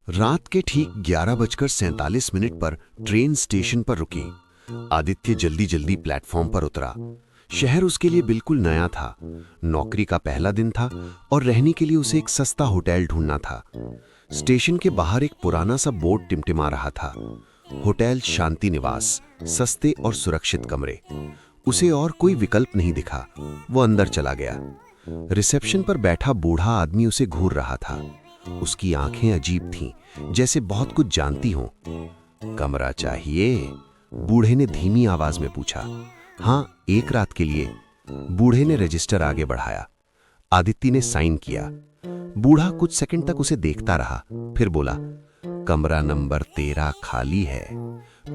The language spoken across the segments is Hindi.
रात के ठीक 11:47 पर ट्रेन स्टेशन पर रुकी। आदित्य जल्दी जल्दी प्लेटफॉर्म पर उतरा। शहर उसके लिए बिल्कुल नया था। नौकरी का पहला दिन था और रहने के लिए उसे एक सस्ता होटल ढूंढना था। स्टेशन के बाहर एक पुराना सा बोर्ड टिमटिमा रहा था, होटल शांति निवास, सस्ते और सुरक्षित कमरे। उसे और कोई विकल्प नहीं दिखा। वो अंदर चला गया। रिसेप्शन पर बैठा बूढ़ा आदमी उसे घूर रहा था। उसकी आंखें अजीब थीं, जैसे बहुत कुछ जानती हों। कमरा चाहिए? बूढ़े ने धीमी आवाज में पूछा। हाँ, एक रात के लिए। बूढ़े ने रजिस्टर आगे बढ़ाया। आदित्य ने साइन किया। बूढ़ा कुछ सेकंड तक उसे देखता रहा, फिर बोला, कमरा नंबर 13 खाली है।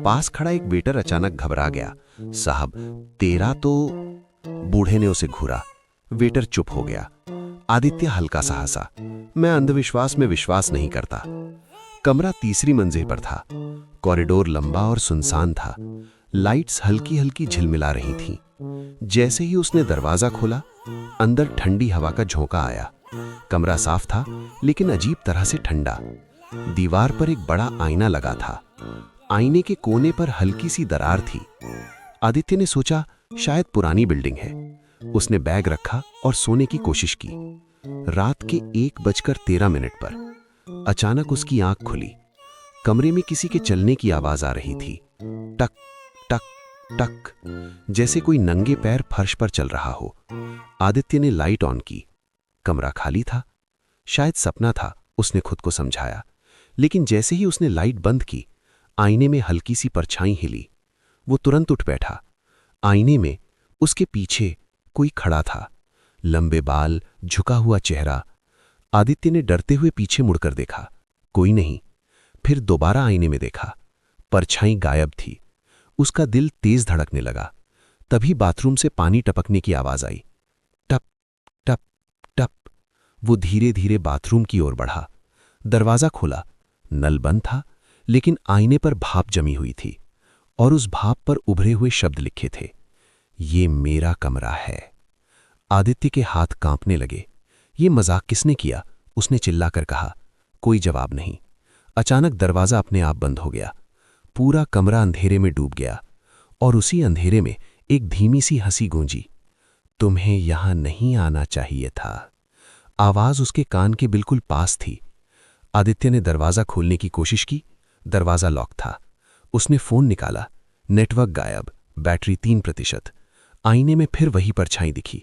पास खड़ा एक वेटर अचानक घबरा गया। साहब, 13 तो। बूढ़े ने उसे घूरा। वेटर चुप हो गया। आदित्य हल्का सा हंसा। मैं अंधविश्वास में विश्वास नहीं करता। कमरा तीसरी मंजिल पर था। कॉरिडोर लंबा और सुनसान था। लाइट्स हल्की हल्की झिलमिला रही थीं। जैसे ही उसने दरवाजा खोला, अंदर ठंडी हवा का झोंका आया। कमरा साफ था, लेकिन अजीब तरह से ठंडा। दीवार पर एक बड़ा आईना लगा था। आईने के कोने पर हल्की सी दरार थी। आदित्य ने सोचा, शायद पुरानी बिल्डिंग है। उसने बैग रखा और सोने की कोशिश की। रात के 1:13 पर अचानक उसकी आंख खुली। कमरे में किसी के चलने की आवाज आ रही थी। टक टक टक, जैसे कोई नंगे पैर फर्श पर चल रहा हो। आदित्य ने लाइट ऑन की। कमरा खाली था। शायद सपना था, उसने खुद को समझाया। लेकिन जैसे ही उसने लाइट बंद की, आईने में हल्की सी परछाई हिली। वो तुरंत उठ बैठा। आईने में उसके पीछे कोई खड़ा था। लंबे बाल, झुका हुआ चेहरा। आदित्य ने डरते हुए पीछे मुड़कर देखा, कोई नहीं। फिर दोबारा आईने में देखा। परछाई गायब थी। उसका दिल तेज धड़कने लगा। तभी बाथरूम से पानी टपकने की आवाज आई। टप टप टप। वो धीरे धीरे बाथरूम की ओर बढ़ा। दरवाजा खोला। नल बंद था, लेकिन आईने पर भाप जमी हुई थी और उस भाप पर उभरे हुए शब्द लिखे थे, ये मेरा कमरा है। आदित्य के हाथ कांपने लगे। ये मजाक किसने किया? उसने चिल्लाकर कहा। कोई जवाब नहीं। अचानक दरवाजा अपने आप बंद हो गया। पूरा कमरा अंधेरे में डूब गया और उसी अंधेरे में एक धीमी सी हंसी गूंजी। तुम्हें यहां नहीं आना चाहिए था। आवाज उसके कान के बिल्कुल पास थी। आदित्य ने दरवाजा खोलने की कोशिश की। दरवाजा लॉक था। उसने फोन निकाला। नेटवर्क गायब, बैटरी 3%। आईने में फिर वही परछाई दिखी,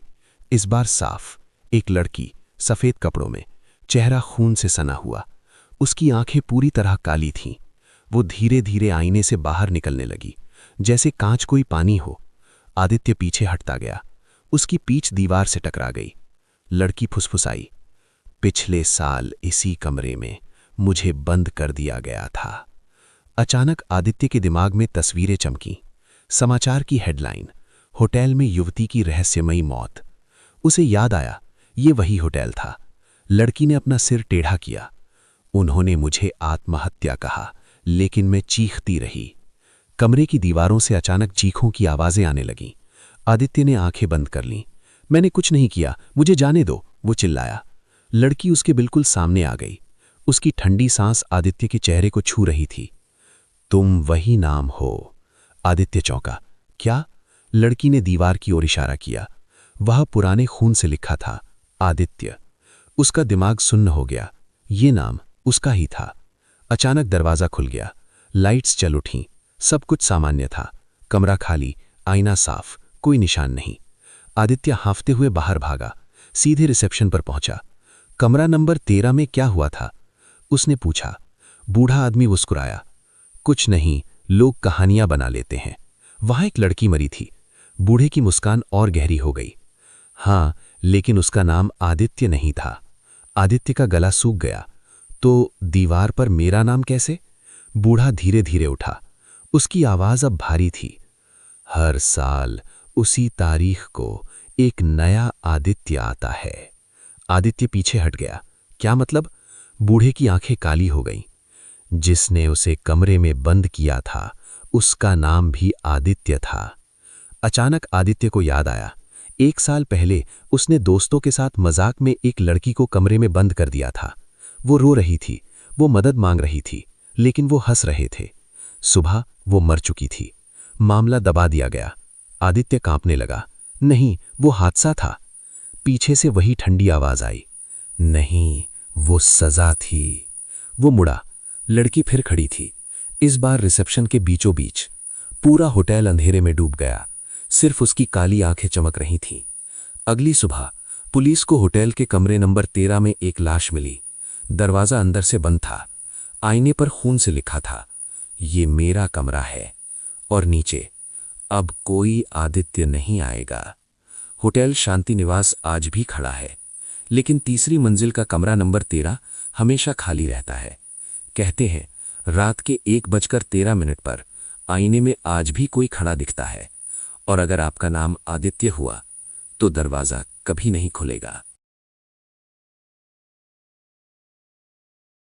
इस बार साफ। एक लड़की, सफेद कपड़ों में, चेहरा खून से सना हुआ। उसकी आंखें पूरी तरह काली थीं। वो धीरे धीरे आईने से बाहर निकलने लगी, जैसे कांच कोई पानी हो। आदित्य पीछे हटता गया। उसकी पीठ दीवार से टकरा गई। लड़की फुसफुसाई, पिछले साल इसी कमरे में मुझे बंद कर दिया गया था। अचानक आदित्य के दिमाग में तस्वीरें चमकीं। समाचार की हेडलाइन, होटल में युवती की रहस्यमयी मौत। उसे याद आया, ये वही होटल था। लड़की ने अपना सिर टेढ़ा किया। उन्होंने मुझे आत्महत्या कहा, लेकिन मैं चीखती रही। कमरे की दीवारों से अचानक चीखों की आवाजें आने लगीं। आदित्य ने आंखें बंद कर लीं। मैंने कुछ नहीं किया, मुझे जाने दो, वो चिल्लाया। लड़की उसके बिल्कुल सामने आ गई। उसकी ठंडी सांस आदित्य के चेहरे को छू रही थी। तुम वही नाम हो। आदित्य चौंका। क्या? लड़की ने दीवार की ओर इशारा किया। वह पुराने खून से लिखा था, आदित्य। उसका दिमाग सुन्न हो गया। ये नाम उसका ही था। अचानक दरवाजा खुल गया। लाइट्स चल उठीं। सब कुछ सामान्य था। कमरा खाली, आईना साफ, कोई निशान नहीं। आदित्य हांफते हुए बाहर भागा। सीधे रिसेप्शन पर पहुंचा। कमरा नंबर 13 में क्या हुआ था? उसने पूछा। बूढ़ा आदमी मुस्कुराया। कुछ नहीं, लोग कहानियां बना लेते हैं। वहां एक लड़की मरी थी। बूढ़े की मुस्कान और गहरी हो गई। हाँ, लेकिन उसका नाम आदित्य नहीं था। आदित्य का गला सूख गया। तो दीवार पर मेरा नाम कैसे? बूढ़ा धीरे धीरे उठा। उसकी आवाज अब भारी थी। हर साल उसी तारीख को एक नया आदित्य आता है। आदित्य पीछे हट गया। क्या मतलब? बूढ़े की आंखें काली हो गईं। जिसने उसे कमरे में बंद किया था, उसका नाम भी आदित्य था। अचानक आदित्य को याद आया, 1 साल पहले उसने दोस्तों के साथ मजाक में एक लड़की को कमरे में बंद कर दिया था। वो रो रही थी, वो मदद मांग रही थी, लेकिन वो हंस रहे थे। सुबह वो मर चुकी थी। मामला दबा दिया गया। आदित्य कांपने लगा। नहीं, वो हादसा था। पीछे से वही ठंडी आवाज आई। नहीं, वो सजा थी। वो मुड़ा। लड़की फिर खड़ी थी, इस बार रिसेप्शन के बीचों बीच। पूरा होटल अंधेरे में डूब गया, सिर्फ उसकी काली आंखें चमक रही थीं। अगली सुबह पुलिस को होटल के कमरे नंबर 13 में एक लाश मिली। दरवाजा अंदर से बंद था। आईने पर खून से लिखा था, ये मेरा कमरा है। और नीचे, अब कोई आदित्य नहीं आएगा। होटल शांति निवास आज भी खड़ा है, लेकिन तीसरी मंजिल का कमरा नंबर 13 हमेशा खाली रहता है। कहते हैं, रात के 1:13 पर आईने में आज भी कोई खड़ा दिखता है। और अगर आपका नाम आदित्य हुआ, तो दरवाजा कभी नहीं खुलेगा।